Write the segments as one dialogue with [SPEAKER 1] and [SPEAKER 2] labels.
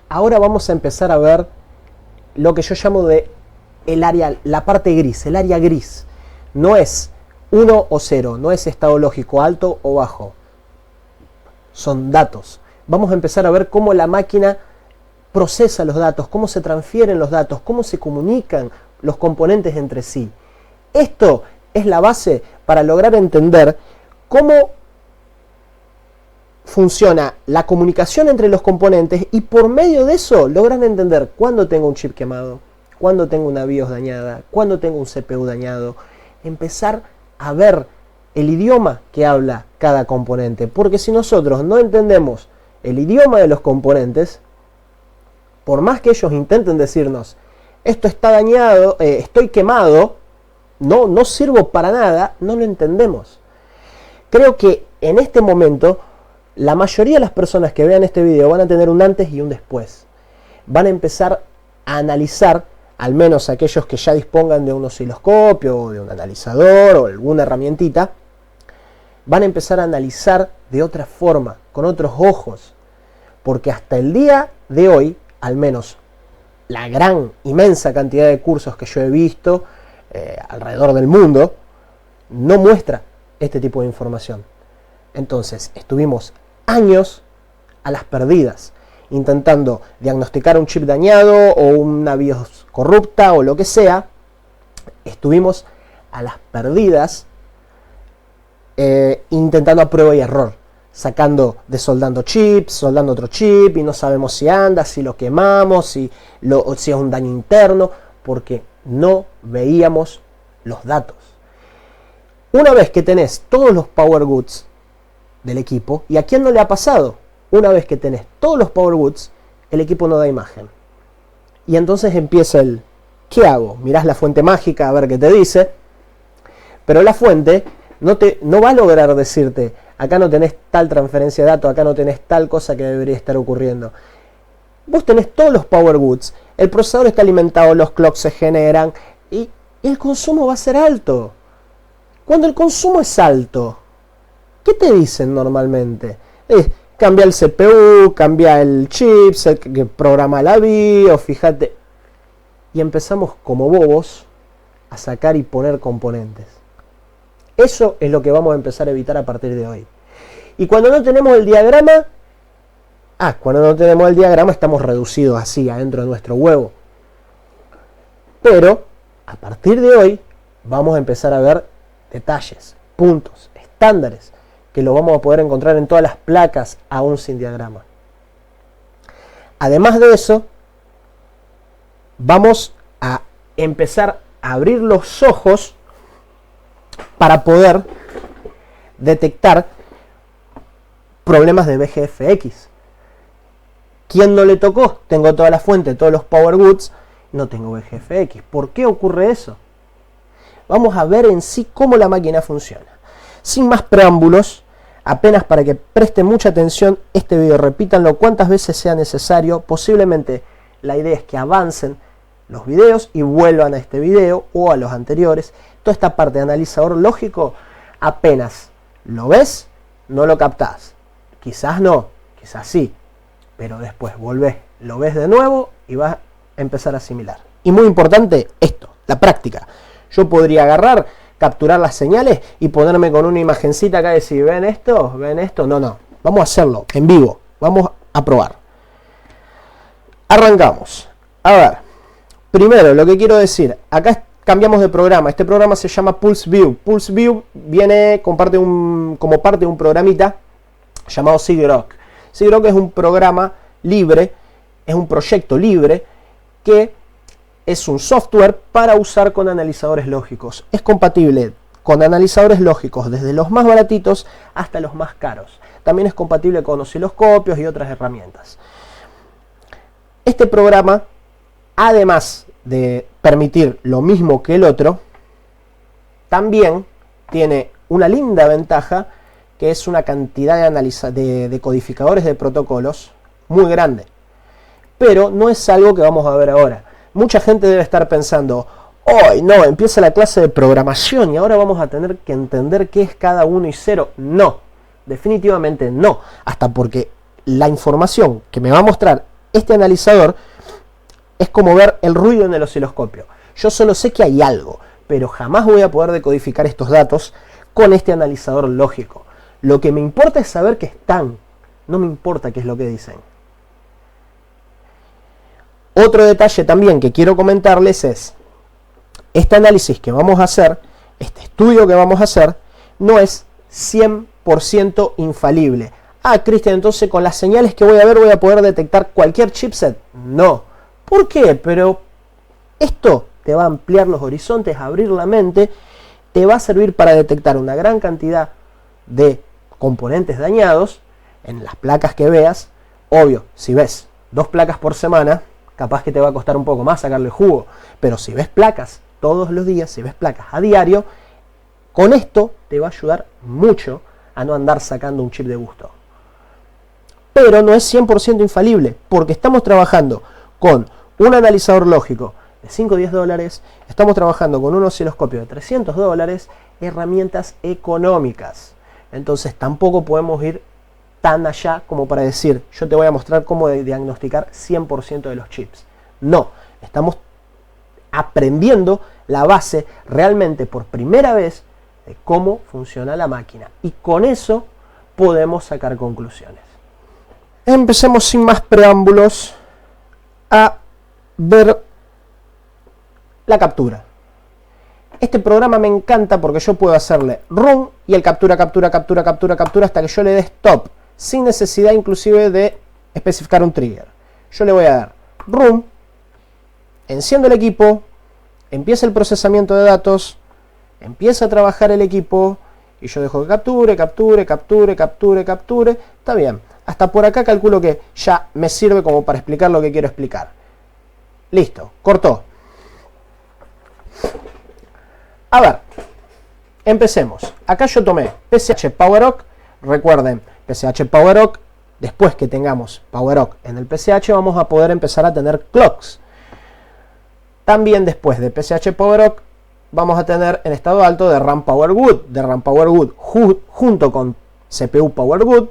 [SPEAKER 1] Ahora vamos a empezar a ver lo que yo llamo de el área, la parte gris, el área gris. No es 1 o 0, no es estado lógico alto o bajo. Son datos. Vamos a empezar a ver cómo la máquina procesa los datos, cómo se transfieren los datos, cómo se comunican los componentes entre sí. Esto es la base para lograr entender cómo funciona la comunicación entre los componentes y por medio de eso logran entender cuándo tengo un chip quemado, cuándo tengo una BIOS dañada, cuándo tengo un CPU dañado. Empezar a ver el idioma que habla cada componente, porque si nosotros no entendemos el idioma de los componentes, por más que ellos intenten decirnos esto está dañado, estoy quemado, no sirvo para nada, no lo entendemos. Creo que en este momento la mayoría de las personas que vean este video van a tener un antes y un después. Van a empezar a analizar, al menos aquellos que ya dispongan de un osciloscopio o de un analizador o alguna herramientita, van a empezar a analizar de otra forma, con otros ojos. Porque hasta el día de hoy, al menos la gran, inmensa cantidad de cursos que yo he visto alrededor del mundo, no muestra este tipo de información. Entonces, estuvimos años a las perdidas, intentando diagnosticar un chip dañado o una BIOS corrupta o lo que sea. Estuvimos a las perdidas intentando a prueba y error, desoldando chips, soldando otro chip y no sabemos si anda, si lo quemamos, si es un daño interno, porque no veíamos los datos. Una vez que tenés todos los power goods del equipo, ¿y a quién no le ha pasado? Una vez que tenés todos los power goods, el equipo no da imagen. Y entonces empieza el ¿qué hago? Mirás la fuente mágica a ver qué te dice, pero la fuente no va a lograr decirte acá no tenés tal transferencia de datos, acá no tenés tal cosa que debería estar ocurriendo. Vos tenés todos los power goods, el procesador está alimentado, los clocks se generan y el consumo va a ser alto. Cuando el consumo es alto, ¿qué te dicen normalmente? Cambia el CPU, cambia el chip, que programa la BIOS, fíjate. Y empezamos como bobos a sacar y poner componentes. Eso es lo que vamos a empezar a evitar a partir de hoy. Y cuando no tenemos el diagrama, estamos reducidos así adentro de nuestro huevo. Pero a partir de hoy vamos a empezar a ver detalles, puntos, estándares, que lo vamos a poder encontrar en todas las placas aún sin diagrama. Además de eso, vamos a empezar a abrir los ojos para poder detectar problemas de BGFX. ¿Quién no le tocó? Tengo toda la fuente, todos los power goods, no tengo BGFX. ¿Por qué ocurre eso? Vamos a ver en sí cómo la máquina funciona. Sin más preámbulos, apenas para que presten mucha atención este video, repítanlo cuantas veces sea necesario. Posiblemente la idea es que avancen los videos y vuelvan a este video o a los anteriores. Toda esta parte de analizador lógico, apenas lo ves, no lo captás. Quizás no, quizás sí, pero después volvés, lo ves de nuevo y vas a empezar a asimilar. Y muy importante esto, la práctica. Yo podría agarrar, capturar las señales y ponerme con una imagencita acá y decir, ¿ven esto? ¿Ven esto? No, vamos a hacerlo en vivo, vamos a probar. Arrancamos. A ver, primero lo que quiero decir, acá cambiamos de programa. Este programa se llama PulseView. PulseView viene como parte de un programita llamado SIGGROK. SIGGROK es un programa libre, es un proyecto libre que es un software para usar con analizadores lógicos. Es compatible con analizadores lógicos desde los más baratitos hasta los más caros. También es compatible con osciloscopios y otras herramientas. Este programa, además de permitir lo mismo que el otro, también tiene una linda ventaja, que es una cantidad de codificadores de protocolos muy grande. Pero no es algo que vamos a ver ahora. Mucha gente debe estar pensando, hoy no, empieza la clase de programación y ahora vamos a tener que entender qué es cada 1 y 0. No, definitivamente no. Hasta porque la información que me va a mostrar este analizador es como ver el ruido en el osciloscopio. Yo solo sé que hay algo, pero jamás voy a poder decodificar estos datos con este analizador lógico. Lo que me importa es saber que están, no me importa qué es lo que dicen. Otro detalle también que quiero comentarles es, este análisis que vamos a hacer, este estudio que vamos a hacer, no es 100% infalible. Ah, Cristian, entonces con las señales que voy a ver voy a poder detectar cualquier chipset. No. ¿Por qué? Pero esto te va a ampliar los horizontes, abrir la mente, te va a servir para detectar una gran cantidad de componentes dañados en las placas que veas. Obvio, si ves 2 placas por semana, capaz que te va a costar un poco más sacarle jugo. Pero si ves placas todos los días, si ves placas a diario, con esto te va a ayudar mucho a no andar sacando un chip de gusto. Pero no es 100% infalible, porque estamos trabajando con un analizador lógico de 5 o 10 dólares, estamos trabajando con un osciloscopio de 300 dólares, herramientas económicas. Entonces tampoco podemos ir tan allá como para decir, yo te voy a mostrar cómo diagnosticar 100% de los chips. No, estamos aprendiendo la base realmente por primera vez de cómo funciona la máquina. Y con eso podemos sacar conclusiones. Empecemos sin más preámbulos a ver la captura. Este programa me encanta porque yo puedo hacerle run y el captura hasta que yo le dé stop, sin necesidad inclusive de especificar un trigger. Yo le voy a dar run, enciendo el equipo, empieza el procesamiento de datos, empieza a trabajar el equipo y yo dejo que capture. Está bien. Hasta por acá calculo que ya me sirve como para explicar lo que quiero explicar. Listo, cortó. A ver, empecemos. Acá yo tomé PCH PowerOC. Recuerden, PCH PowerOC. Después que tengamos PowerOC en el PCH, vamos a poder empezar a tener clocks. También después de PCH PowerOC, vamos a tener en estado alto de RAM PowerGood. De RAM PowerGood junto con CPU PowerGood,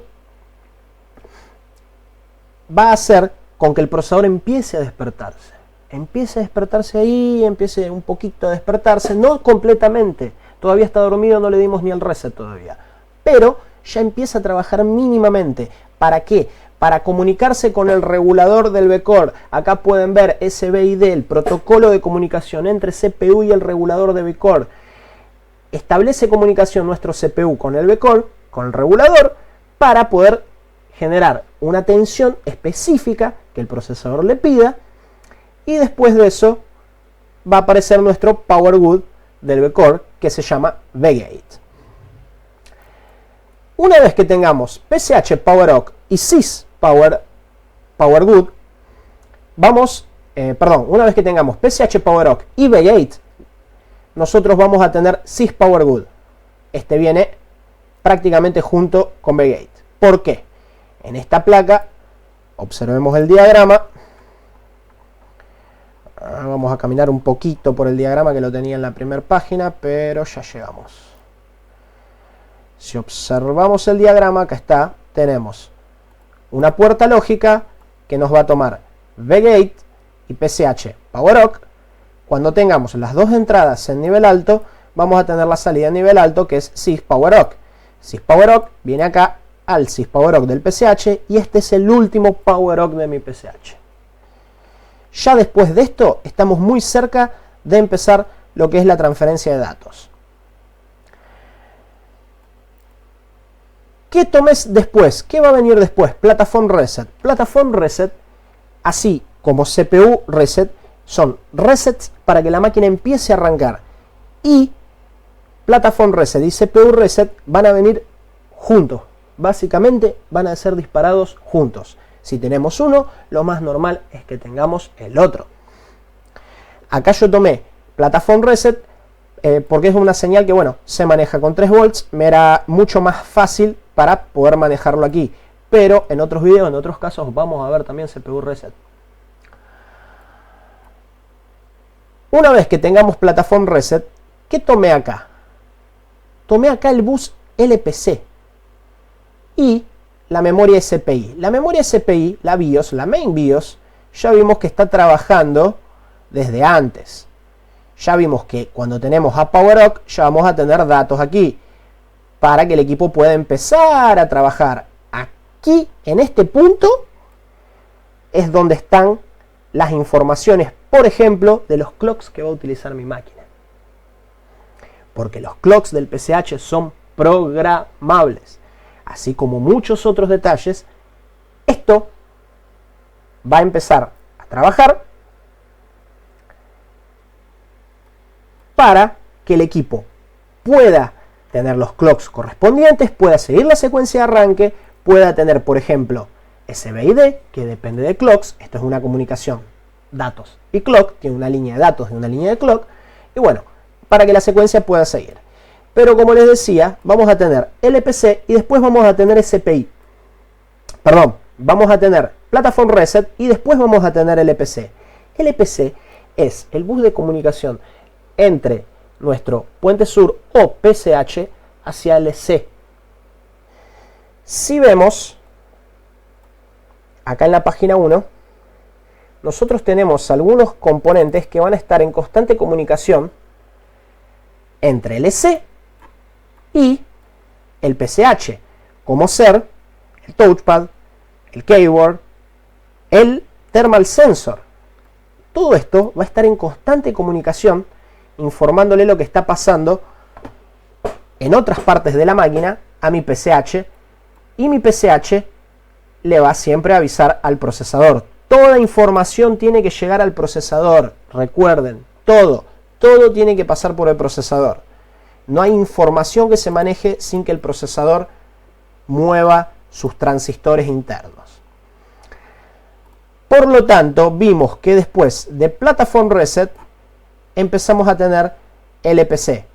[SPEAKER 1] va a hacer con que el procesador empiece a despertarse. Empiece a despertarse ahí, empiece un poquito a despertarse, no completamente. Todavía está dormido, no le dimos ni el reset todavía. Pero ya empieza a trabajar mínimamente. ¿Para qué? Para comunicarse con el regulador del V-Core. Acá pueden ver SBID, el protocolo de comunicación entre CPU y el regulador de V-Core. Establece comunicación nuestro CPU con el V-Core, con el regulador, para poder generar una tensión específica que el procesador le pida, y después de eso va a aparecer nuestro PowerGood del V-Core que se llama VGate. Una vez que tengamos PCH PowerOC y sys PowerGood, una vez que tengamos PCH PowerOC y VGate, nosotros vamos a tener sys PowerGood. Este viene prácticamente junto con VGate. ¿Por qué? En esta placa, observemos el diagrama. Vamos a caminar un poquito por el diagrama que lo tenía en la primera página, pero ya llegamos. Si observamos el diagrama, acá está, tenemos una puerta lógica que nos va a tomar VGate y PCH PowerOC. Cuando tengamos las dos entradas en nivel alto, vamos a tener la salida en nivel alto que es sys PowerOC. Sys PowerOC viene acá al sys PowerOC del PCH y este es el último PowerOC de mi PCH. Ya después de esto estamos muy cerca de empezar lo que es la transferencia de datos. ¿Qué tomes después? ¿Qué va a venir después? Platform Reset. Platform Reset, así como CPU Reset, son resets para que la máquina empiece a arrancar. Y Platform Reset y CPU Reset van a venir juntos. Básicamente van a ser disparados juntos. Si tenemos uno, lo más normal es que tengamos el otro. Acá yo tomé Platform Reset porque es una señal que, bueno, se maneja con 3 volts. Me era mucho más fácil para poder manejarlo aquí. Pero en otros videos, en otros casos, vamos a ver también CPU Reset. Una vez que tengamos Platform Reset, ¿qué tomé acá? Tomé acá el bus LPC. Y la memoria SPI. La memoria SPI, la BIOS, la main BIOS, ya vimos que está trabajando desde antes. Ya vimos que cuando tenemos a PowerOC ya vamos a tener datos aquí para que el equipo pueda empezar a trabajar. Aquí, en este punto, es donde están las informaciones, por ejemplo, de los clocks que va a utilizar mi máquina. Porque los clocks del PCH son programables. Así como muchos otros detalles, esto va a empezar a trabajar para que el equipo pueda tener los clocks correspondientes, pueda seguir la secuencia de arranque, pueda tener, por ejemplo, SBID, que depende de clocks. Esto es una comunicación datos y clock, tiene una línea de datos y una línea de clock, y bueno, para que la secuencia pueda seguir. Pero como les decía, vamos a tener LPC y después vamos a tener SPI. Perdón, vamos a tener Platform Reset y después vamos a tener LPC. LPC es el bus de comunicación entre nuestro puente sur o PCH hacia LC. Si vemos acá en la página 1, nosotros tenemos algunos componentes que van a estar en constante comunicación entre LC y el PCH, como ser el touchpad, el keyboard, el thermal sensor. Todo esto va a estar en constante comunicación, informándole lo que está pasando en otras partes de la máquina a mi PCH, y mi PCH le va siempre a avisar al procesador. Toda información tiene que llegar al procesador, recuerden, todo tiene que pasar por el procesador. No hay información que se maneje sin que el procesador mueva sus transistores internos. Por lo tanto, vimos que después de Platform Reset empezamos a tener LPC.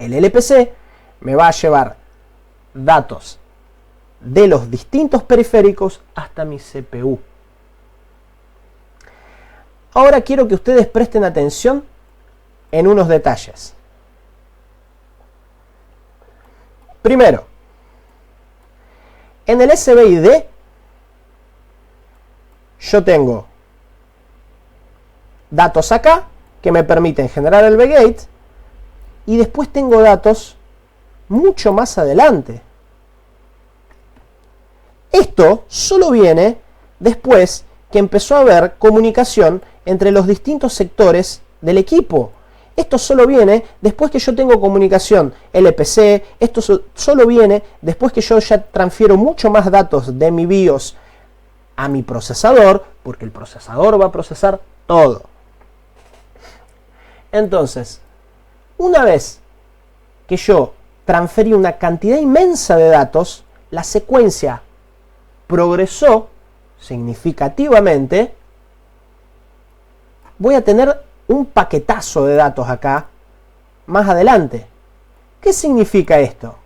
[SPEAKER 1] El LPC me va a llevar datos de los distintos periféricos hasta mi CPU. Ahora quiero que ustedes presten atención en unos detalles. Primero, en el SBID yo tengo datos acá que me permiten generar el VGate, y después tengo datos mucho más adelante. Esto solo viene después que empezó a haber comunicación entre los distintos sectores del equipo. Esto solo viene después que yo tengo comunicación LPC, esto solo viene después que yo ya transfiero mucho más datos de mi BIOS a mi procesador, porque el procesador va a procesar todo. Entonces, una vez que yo transferí una cantidad inmensa de datos, la secuencia progresó significativamente, voy a tener un paquetazo de datos acá más adelante. ¿Qué significa esto?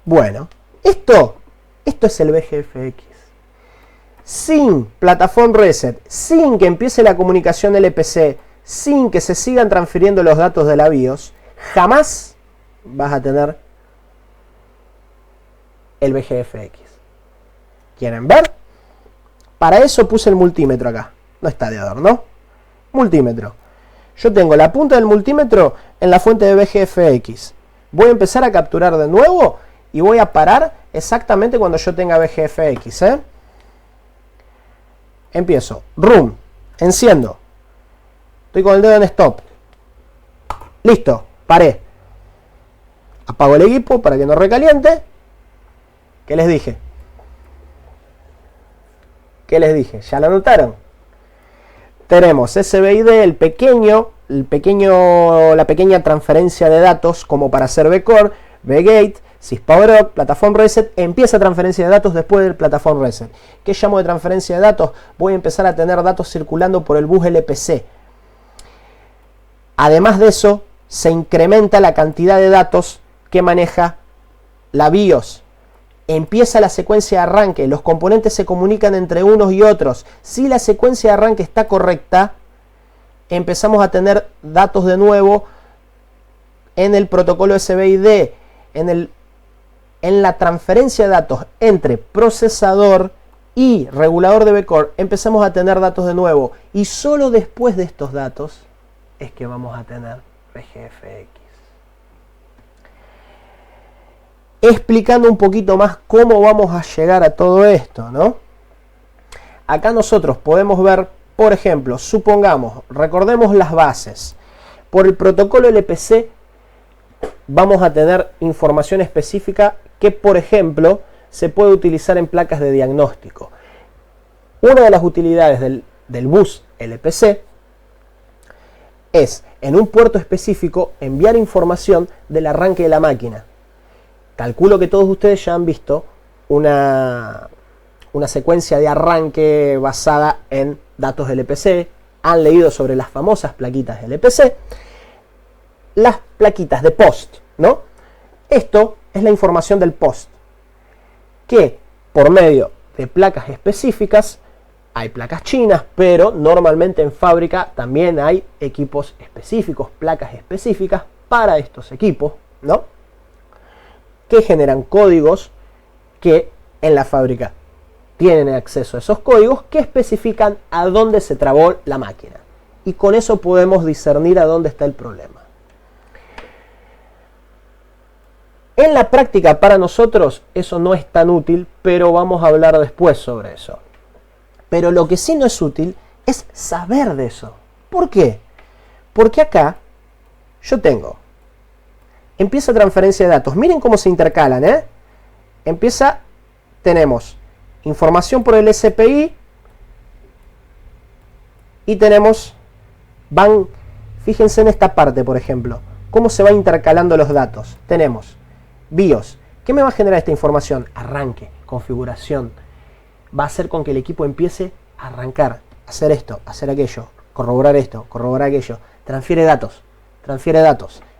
[SPEAKER 1] Bueno, esto es el BGFX. Sin Platform Reset, sin que empiece la comunicación LPC, sin que se sigan transfiriendo los datos de la BIOS, jamás vas a tener el BGFX. ¿Quieren ver? Para eso puse el multímetro acá. No está de adorno. Multímetro. Yo tengo la punta del multímetro en la fuente de BGFX. Voy a empezar a capturar de nuevo y voy a parar exactamente cuando yo tenga BGFX. Empiezo. Room. Enciendo. Estoy con el dedo en stop. Listo. Paré. Apago el equipo para que no recaliente. ¿Qué les dije? ¿Qué les dije? ¿Ya lo notaron? Tenemos SBID, la pequeña transferencia de datos como para hacer VCore, VGate, SysPowerOC, Platform Reset. Empieza transferencia de datos después del Platform Reset. ¿Qué llamo de transferencia de datos? Voy a empezar a tener datos circulando por el bus LPC. Además de eso, se incrementa la cantidad de datos que maneja la BIOS. Empieza la secuencia de arranque, los componentes se comunican entre unos y otros. Si la secuencia de arranque está correcta, empezamos a tener datos de nuevo en el protocolo SBID, en en la transferencia de datos entre procesador y regulador de V-Core empezamos a tener datos de nuevo. Y solo después de estos datos es que vamos a tener BGFX. Explicando un poquito más cómo vamos a llegar a todo esto, ¿no? Acá nosotros podemos ver, por ejemplo, supongamos, recordemos las bases. Por el protocolo LPC vamos a tener información específica que, por ejemplo, se puede utilizar en placas de diagnóstico. Una de las utilidades del bus LPC es, en un puerto específico, enviar información del arranque de la máquina. Calculo que todos ustedes ya han visto una secuencia de arranque basada en datos LPC, han leído sobre las famosas plaquitas LPC, las plaquitas de POST, ¿no? Esto es la información del POST, que por medio de placas específicas, hay placas chinas, pero normalmente en fábrica también hay equipos específicos, placas específicas para estos equipos, ¿no? Que generan códigos que en la fábrica tienen acceso a esos códigos que especifican a dónde se trabó la máquina. Y con eso podemos discernir a dónde está el problema. En la práctica para nosotros eso no es tan útil, pero vamos a hablar después sobre eso. Pero lo que sí no es útil es saber de eso. ¿Por qué? Porque acá yo empieza transferencia de datos. Miren cómo se intercalan, ¿eh? Tenemos información por el SPI y fíjense en esta parte, por ejemplo, cómo se va intercalando los datos. Tenemos BIOS. ¿Qué me va a generar esta información? Arranque, configuración. Va a hacer con que el equipo empiece a arrancar, hacer esto, hacer aquello, corroborar esto, corroborar aquello. Transfiere datos.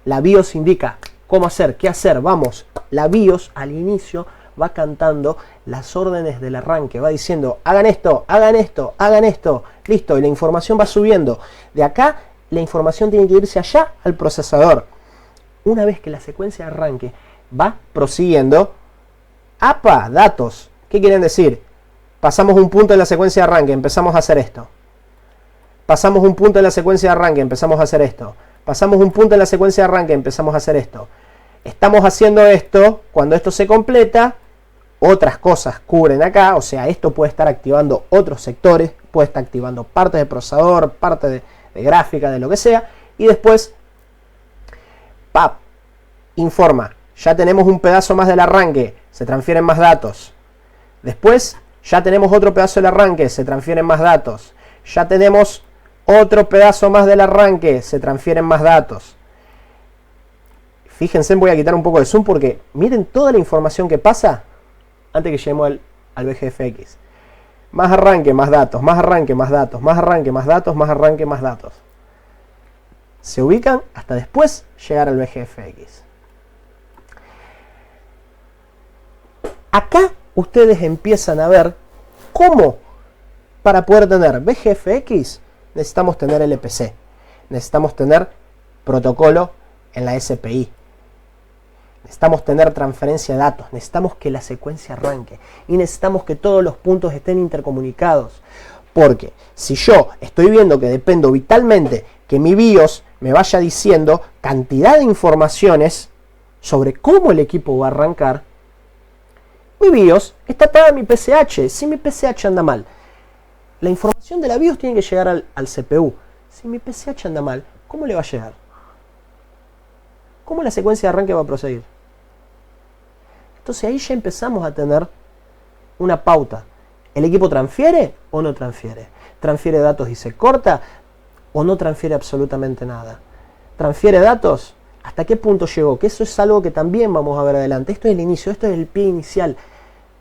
[SPEAKER 1] La BIOS indica cómo hacer, qué hacer. Vamos, la BIOS al inicio va cantando las órdenes del arranque, va diciendo hagan esto, hagan esto, hagan esto. Listo, y la información va subiendo. De acá la información tiene que irse allá al procesador. Una vez que la secuencia de arranque va prosiguiendo, ¡apa! Datos. ¿Qué quieren decir? Pasamos un punto en la secuencia de arranque, empezamos a hacer esto. Pasamos un punto en la secuencia de arranque, empezamos a hacer esto. Pasamos un punto en la secuencia de arranque, empezamos a hacer esto. Estamos haciendo esto, cuando esto se completa, otras cosas cubren acá, o sea, esto puede estar activando otros sectores, puede estar activando partes de procesador, parte de gráfica, de lo que sea, y después, ¡pap! Informa, ya tenemos un pedazo más del arranque, se transfieren más datos. Después, ya tenemos otro pedazo del arranque, se transfieren más datos. Ya tenemos otro pedazo más del arranque, se transfieren más datos. Fíjense, voy a quitar un poco de zoom porque miren toda la información que pasa antes que lleguemos al BGFX. Más arranque, más datos, más arranque, más datos, más arranque, más datos, más arranque, más datos. Se ubican hasta después llegar al BGFX. Acá ustedes empiezan a ver cómo para poder tener BGFX necesitamos tener LPC, necesitamos tener protocolo en la SPI, necesitamos tener transferencia de datos, necesitamos que la secuencia arranque y necesitamos que todos los puntos estén intercomunicados. Porque si yo estoy viendo que dependo vitalmente que mi BIOS me vaya diciendo cantidad de informaciones sobre cómo el equipo va a arrancar, mi BIOS está atada a mi PCH. Si mi PCH anda mal, la información de la BIOS tiene que llegar al CPU. Si mi PCH anda mal, ¿cómo le va a llegar? ¿Cómo la secuencia de arranque va a proseguir? Entonces ahí ya empezamos a tener una pauta. ¿El equipo transfiere o no transfiere? ¿Transfiere datos y se corta o no transfiere absolutamente nada? ¿Transfiere datos? ¿Hasta qué punto llegó? Que eso es algo que también vamos a ver adelante. Esto es el inicio, esto es el pie inicial.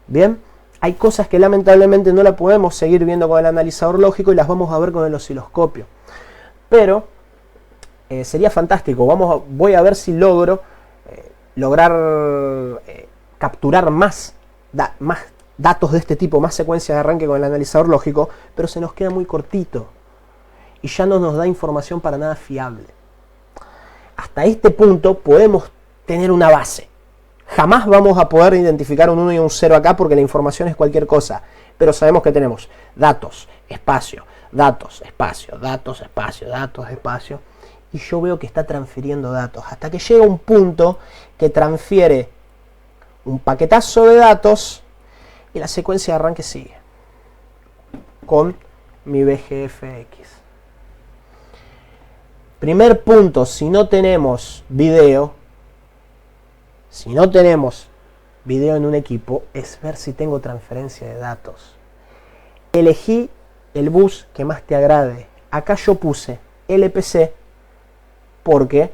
[SPEAKER 1] Bien, hay cosas que lamentablemente no la podemos seguir viendo con el analizador lógico y las vamos a ver con el osciloscopio. Pero sería fantástico. Voy a ver si logro capturar más datos de este tipo, más secuencias de arranque con el analizador lógico, pero se nos queda muy cortito y ya no nos da información para nada fiable. Hasta este punto podemos tener una base. Jamás vamos a poder identificar un 1 y un 0 acá porque la información es cualquier cosa. Pero sabemos que tenemos datos, espacio, datos, espacio, datos, espacio, datos, espacio. Y yo veo que está transfiriendo datos. Hasta que llega un punto que transfiere un paquetazo de datos y la secuencia de arranque sigue. Con mi BGFX. Primer punto, si no tenemos video en un equipo, es ver si tengo transferencia de datos. Elegí el bus que más te agrade. Acá yo puse LPC porque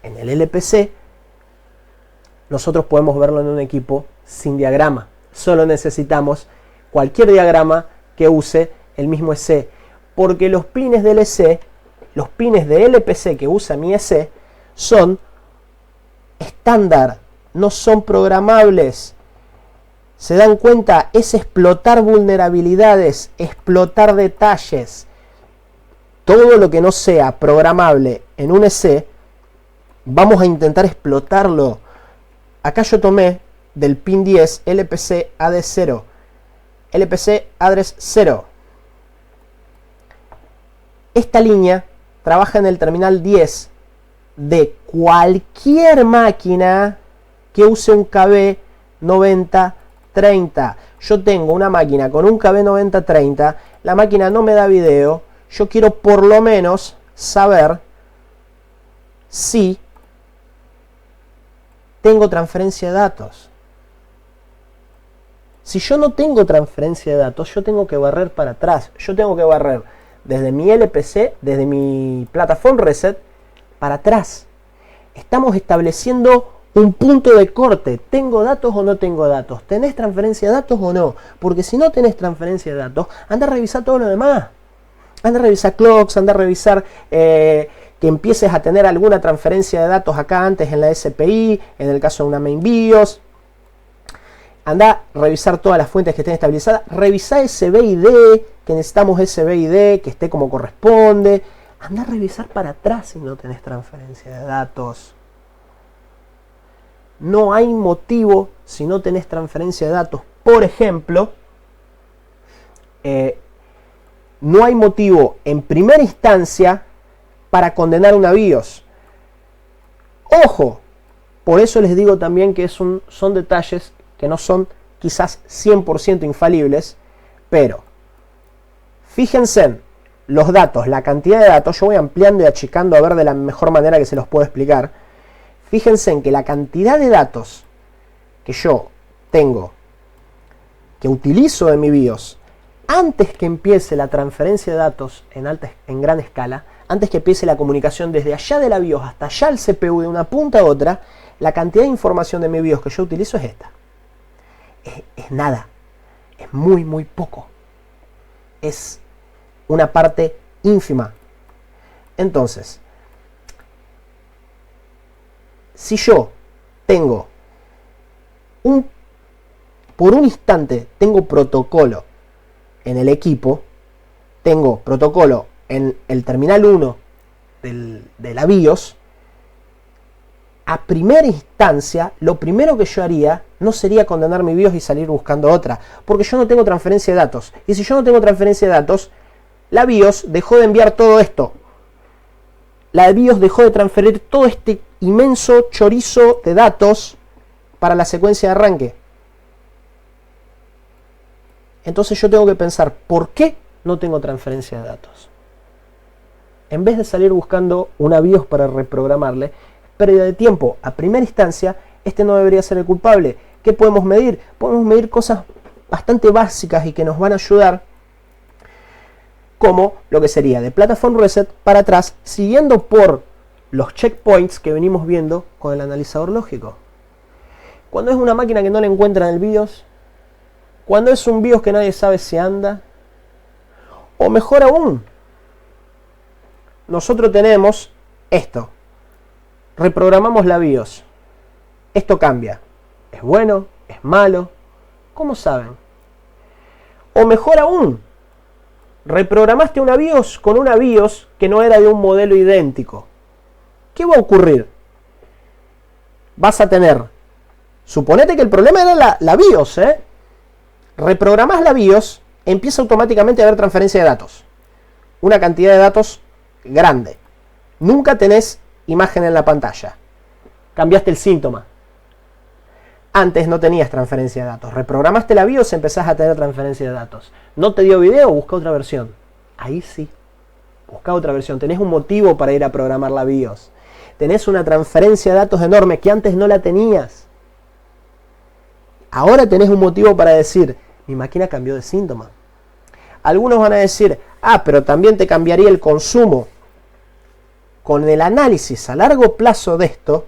[SPEAKER 1] en el LPC nosotros podemos verlo en un equipo sin diagrama. Solo necesitamos cualquier diagrama que use el mismo EC. Porque los pines del EC, los pines de LPC que usa mi EC, son estándar, no son programables. ¿Se dan cuenta? Es explotar vulnerabilidades, explotar detalles. Todo lo que no sea programable en un EC, vamos a intentar explotarlo. Acá yo tomé del pin 10 LPC address 0. LPC address 0. Esta línea trabaja en el terminal 10 de cualquier máquina que use un KB 9030. Yo tengo una máquina con un KB 9030, la máquina no me da video, yo quiero por lo menos saber si tengo transferencia de datos. Si yo no tengo transferencia de datos, yo tengo que barrer para atrás. Yo tengo que barrer desde mi LPC, desde mi plataforma reset, para atrás. Estamos estableciendo un punto de corte. ¿Tengo datos o no tengo datos? ¿Tenés transferencia de datos o no? Porque si no tenés transferencia de datos, anda a revisar todo lo demás. Anda a revisar clocks, anda a revisar que empieces a tener alguna transferencia de datos acá antes en la SPI, en el caso de una main BIOS. Anda a revisar todas las fuentes que estén estabilizadas. Revisá SBID, que necesitamos SBID, que esté como corresponde. Anda a revisar para atrás si no tenés transferencia de datos. No hay motivo si no tenés transferencia de datos. Por ejemplo, no hay motivo en primera instancia para condenar una BIOS. Ojo, por eso les digo también que son detalles que no son quizás 100% infalibles, pero fíjense en los datos, la cantidad de datos. Yo voy ampliando y achicando a ver de la mejor manera que se los puedo explicar. Fíjense en que la cantidad de datos que yo tengo, que utilizo en mi BIOS, antes que empiece la transferencia de datos en gran escala, antes que empiece la comunicación desde allá de la BIOS hasta allá al CPU de una punta a otra, la cantidad de información de mi BIOS que yo utilizo es esta. Es nada, es muy muy poco, es una parte ínfima. Entonces, si yo tengo por un instante tengo protocolo en el equipo, tengo protocolo en el terminal 1 de la BIOS, a primera instancia, lo primero que yo haría no sería condenar mi BIOS y salir buscando otra, porque yo no tengo transferencia de datos. Y si yo no tengo transferencia de datos, la BIOS dejó de enviar todo esto. La BIOS dejó de transferir todo este inmenso chorizo de datos para la secuencia de arranque. Entonces yo tengo que pensar, ¿por qué no tengo transferencia de datos? En vez de salir buscando una BIOS para reprogramarle, pérdida de tiempo. A primera instancia, este no debería ser el culpable. ¿Qué podemos medir? Podemos medir cosas bastante básicas y que nos van a ayudar, como lo que sería de Platform Reset para atrás, siguiendo por los checkpoints que venimos viendo con el analizador lógico. Cuando es una máquina que no le encuentra en el BIOS, cuando es un BIOS que nadie sabe si anda, o mejor aún, nosotros tenemos esto. Reprogramamos la BIOS. Esto cambia. ¿Es bueno? ¿Es malo? ¿Cómo saben? O mejor aún, reprogramaste una BIOS con una BIOS que no era de un modelo idéntico. ¿Qué va a ocurrir? Vas a tener Suponete que el problema era la BIOS, ¿eh? Reprogramás la BIOS, empieza automáticamente a haber transferencia de datos. Una cantidad de datos grande. Nunca tenés imagen en la pantalla. Cambiaste el síntoma. Antes no tenías transferencia de datos. Reprogramaste la BIOS, empezás a tener transferencia de datos. No te dio video, busca otra versión. Ahí sí. Busca otra versión. Tenés un motivo para ir a programar la BIOS. Tenés una transferencia de datos enorme que antes no la tenías. Ahora tenés un motivo para decir, mi máquina cambió de síntoma. Algunos van a decir, pero también te cambiaría el consumo. Con el análisis a largo plazo de esto,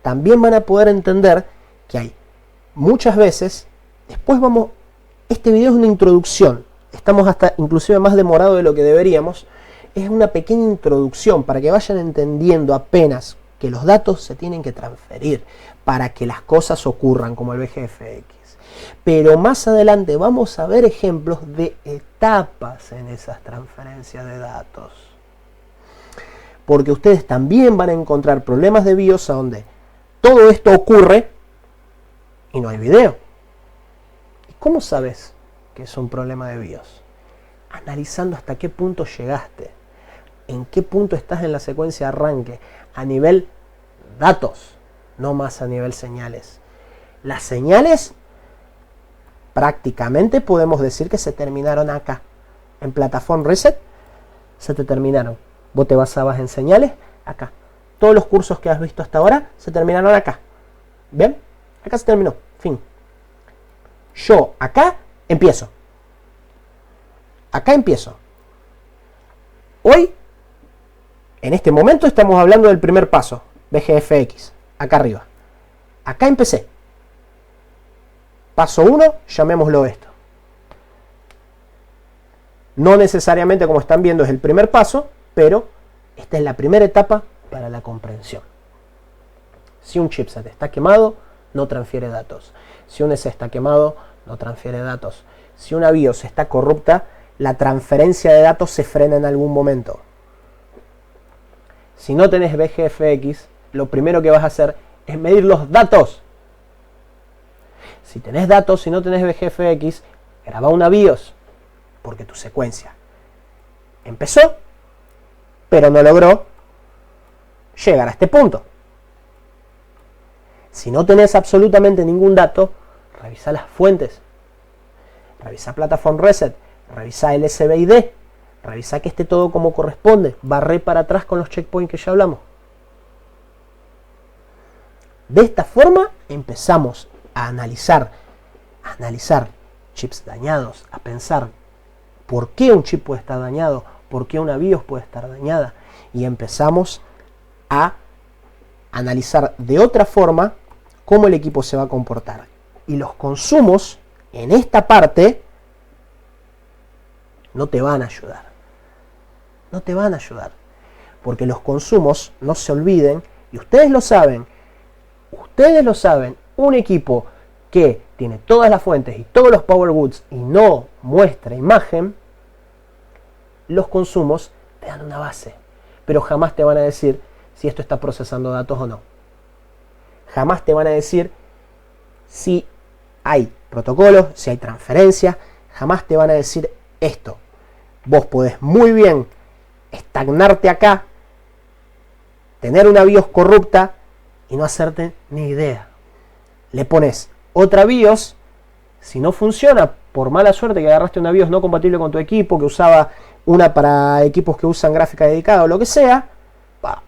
[SPEAKER 1] también van a poder entender que hay muchas veces, este video es una introducción, estamos hasta inclusive más demorado de lo que deberíamos, es una pequeña introducción para que vayan entendiendo apenas que los datos se tienen que transferir para que las cosas ocurran como el BGFX. Pero más adelante vamos a ver ejemplos de etapas en esas transferencias de datos. Porque ustedes también van a encontrar problemas de BIOS donde todo esto ocurre y no hay video. ¿Y cómo sabes que es un problema de BIOS? Analizando hasta qué punto llegaste, en qué punto estás en la secuencia de arranque, a nivel datos, no más a nivel señales. Las señales prácticamente podemos decir que se terminaron acá. En Platform Reset se te terminaron. Vos te basabas en señales acá. Todos los cursos que has visto hasta ahora se terminaron acá. ¿Ven? Acá se terminó. Fin. Yo acá empiezo. Acá empiezo. Hoy, en este momento, estamos hablando del primer paso. BGFX. Acá arriba. Acá empecé. Paso 1, llamémoslo esto. No necesariamente, como están viendo, es el primer paso, pero esta es la primera etapa para la comprensión. Si un chipset está quemado, no transfiere datos. Si un EC está quemado, no transfiere datos. Si una BIOS está corrupta, la transferencia de datos se frena en algún momento. Si no tenés BGFX, lo primero que vas a hacer es medir los datos. Si tenés datos, si no tenés BGFX, graba una BIOS, porque tu secuencia empezó, pero no logró llegar a este punto. Si no tenés absolutamente ningún dato, revisa las fuentes, revisa Platform Reset, revisa el SBID, revisa que esté todo como corresponde, barré para atrás con los checkpoints que ya hablamos. De esta forma empezamos a analizar chips dañados, a pensar por qué un chip puede estar dañado, por qué una BIOS puede estar dañada, y empezamos a analizar de otra forma cómo el equipo se va a comportar. Y los consumos en esta parte no te van a ayudar. No te van a ayudar. Porque los consumos, no se olviden, y ustedes lo saben, un equipo que tiene todas las fuentes y todos los power goods y no muestra imagen, los consumos te dan una base, pero jamás te van a decir si esto está procesando datos o no. Jamás te van a decir si hay protocolos, si hay transferencia, jamás te van a decir esto. Vos podés muy bien estagnarte acá, tener una BIOS corrupta y no hacerte ni idea. Le pones otra BIOS, si no funciona, por mala suerte que agarraste una BIOS no compatible con tu equipo, que usaba una para equipos que usan gráfica dedicada o lo que sea,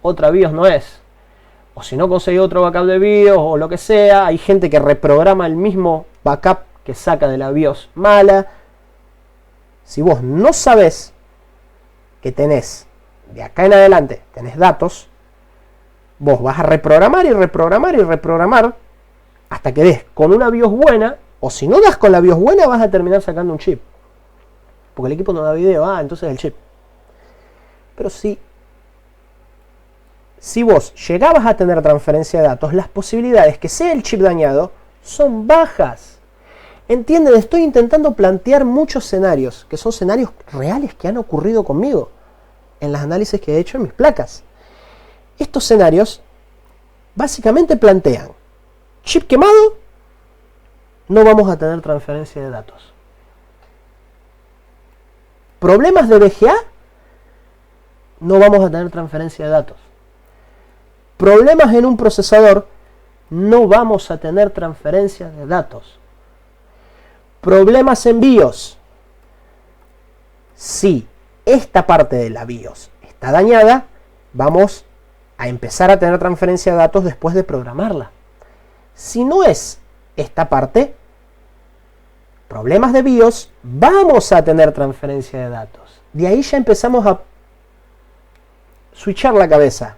[SPEAKER 1] otra BIOS no es. O si no conseguís otro backup de BIOS o lo que sea, hay gente que reprograma el mismo backup que saca de la BIOS mala. Si vos no sabés que tenés, de acá en adelante, tenés datos, vos vas a reprogramar y reprogramar y reprogramar hasta que des con una BIOS buena, o si no das con la BIOS buena, vas a terminar sacando un chip. Porque el equipo no da video, entonces el chip. Pero si vos llegabas a tener transferencia de datos, las posibilidades que sea el chip dañado son bajas. ¿Entienden? Estoy intentando plantear muchos escenarios, que son escenarios reales que han ocurrido conmigo en los análisis que he hecho en mis placas. Estos escenarios básicamente plantean chip quemado no vamos a tener transferencia de datos. Problemas de VGA, no vamos a tener transferencia de datos. Problemas en un procesador, no vamos a tener transferencia de datos. Problemas en BIOS. Si esta parte de la BIOS está dañada, vamos a empezar a tener transferencia de datos después de programarla. Si no es esta parte, problemas de BIOS, vamos a tener transferencia de datos. De ahí ya empezamos a switchar la cabeza.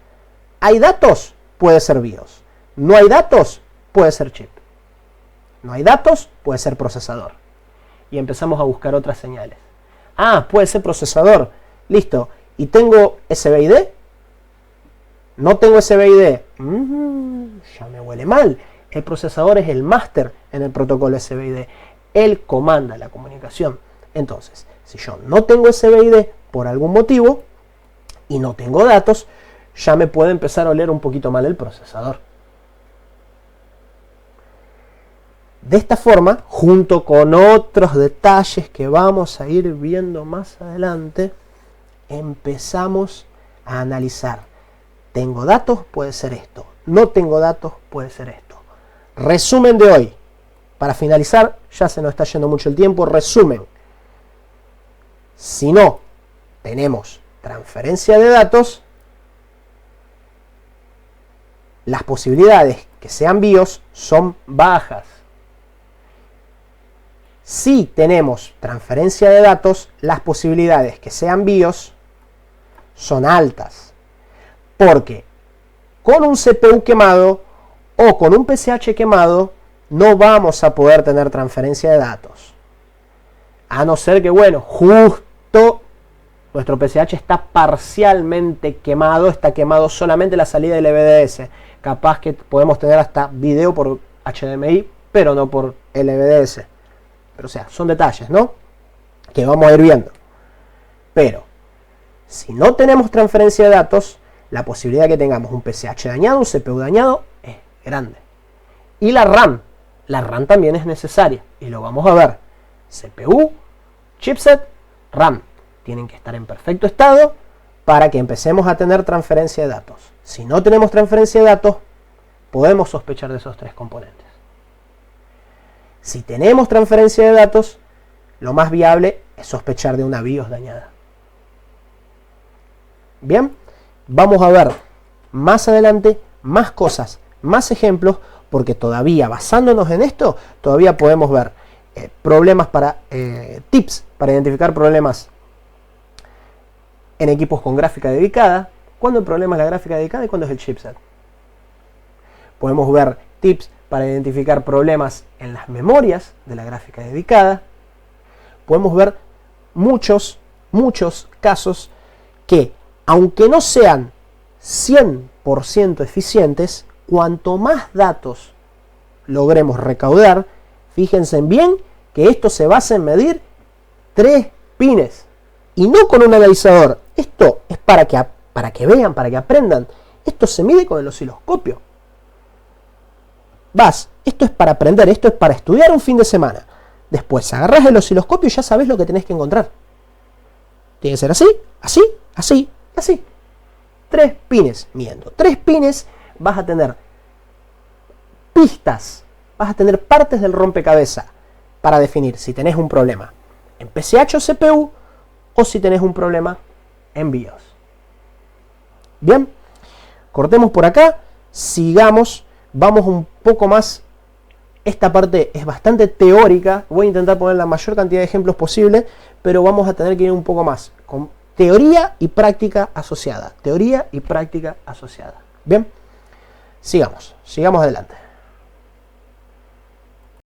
[SPEAKER 1] ¿Hay datos? Puede ser BIOS. ¿No hay datos? Puede ser chip. ¿No hay datos? Puede ser procesador. Y empezamos a buscar otras señales. Ah, puede ser procesador. Listo. ¿Y tengo SBID? No tengo SBID. Ya me huele mal. El procesador es el máster en el protocolo SBID. Él comanda la comunicación. Entonces, si yo no tengo SBID por algún motivo y no tengo datos, ya me puede empezar a oler un poquito mal el procesador. De esta forma, junto con otros detalles que vamos a ir viendo más adelante, empezamos a analizar. ¿Tengo datos? Puede ser esto. ¿No tengo datos? Puede ser esto. Resumen de hoy. Para finalizar, ya se nos está yendo mucho el tiempo. Resumen. Si no tenemos transferencia de datos, las posibilidades que sean BIOS son bajas. Si tenemos transferencia de datos, las posibilidades que sean BIOS son altas. Porque con un CPU quemado o con un PCH quemado no vamos a poder tener transferencia de datos. A no ser que, bueno, justo nuestro PCH está parcialmente quemado, está quemado solamente la salida del LVDS. Capaz que podemos tener hasta video por HDMI, pero no por LVDS. Pero o sea, son detalles, ¿no? Que vamos a ir viendo. Pero, si no tenemos transferencia de datos, la posibilidad de que tengamos un PCH dañado, un CPU dañado, es grande. Y la RAM también es necesaria. Y lo vamos a ver. CPU, chipset, RAM. Tienen que estar en perfecto estado para que empecemos a tener transferencia de datos. Si no tenemos transferencia de datos, podemos sospechar de esos tres componentes. Si tenemos transferencia de datos, lo más viable es sospechar de una BIOS dañada. Bien, vamos a ver más adelante más cosas, más ejemplos, porque todavía basándonos en esto, todavía podemos ver problemas tips para identificar problemas en equipos con gráfica dedicada, cuándo el problema es la gráfica dedicada y cuándo es el chipset. Podemos ver tips para identificar problemas en las memorias de la gráfica dedicada. Podemos ver muchos casos que, aunque no sean 100% eficientes, cuanto más datos logremos recaudar, fíjense bien que esto se basa en medir 3 pines y no con un analizador. Esto es para que vean, para que aprendan. Esto se mide con el osciloscopio. Esto es para aprender, esto es para estudiar un fin de semana. Después agarrás el osciloscopio y ya sabes lo que tenés que encontrar. Tiene que ser así, así, así, así. 3 pines, midiendo 3 pines, vas a tener pistas, vas a tener partes del rompecabezas para definir si tenés un problema en PCH o CPU o si tenés un problema en BIOS. Bien, cortemos por acá, sigamos, vamos un poco más. Esta parte es bastante teórica, voy a intentar poner la mayor cantidad de ejemplos posible, pero vamos a tener que ir un poco más, con teoría y práctica asociada. Teoría y práctica asociada. Bien, sigamos adelante.